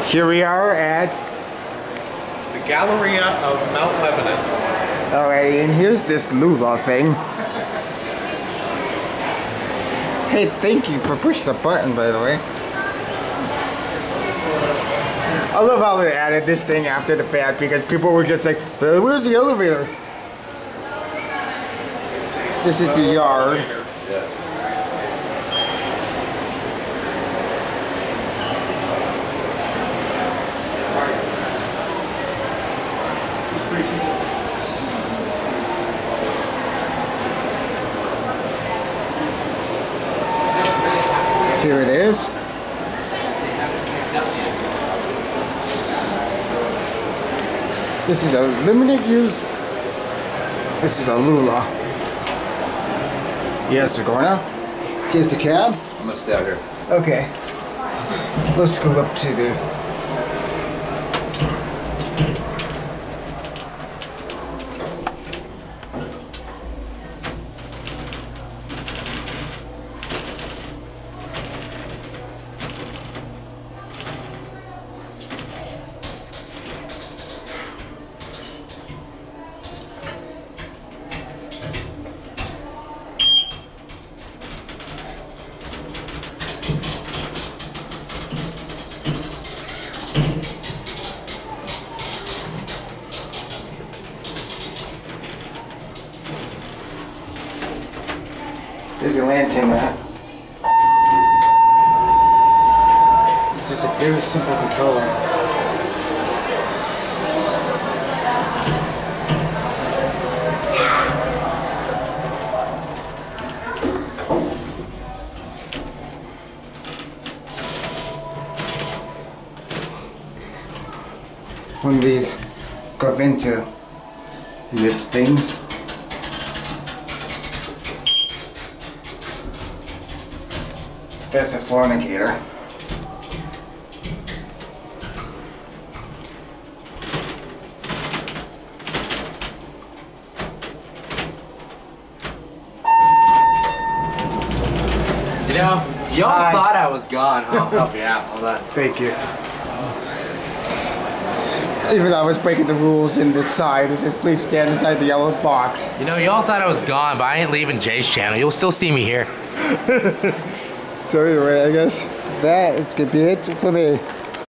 Here we are at the Galleria of Mount Lebanon. Alright, and here's this Lula thing. Hey, thank you for pushing the button, by the way. I love how they added this thing after the fact because people were just like, where's the elevator? This is the yard. Yes. Here it is. This is a limited use. This is a Lula. Yes, we're going up. Here's the cab. I'm gonna stay out here. Okay. Let's go up to the... There's a lantern there. It's just a very simple controller. One of these Garaventa lip things. That's a fornicator. You know, y'all thought I was gone, huh? I'll help you out. Hold on. Thank you. Even though I was breaking the rules in this side, it says please stand inside the yellow box. You know, y'all thought I was gone, but I ain't leaving Jay's channel. You'll still see me here. So anyway, I guess that is gonna be it for me.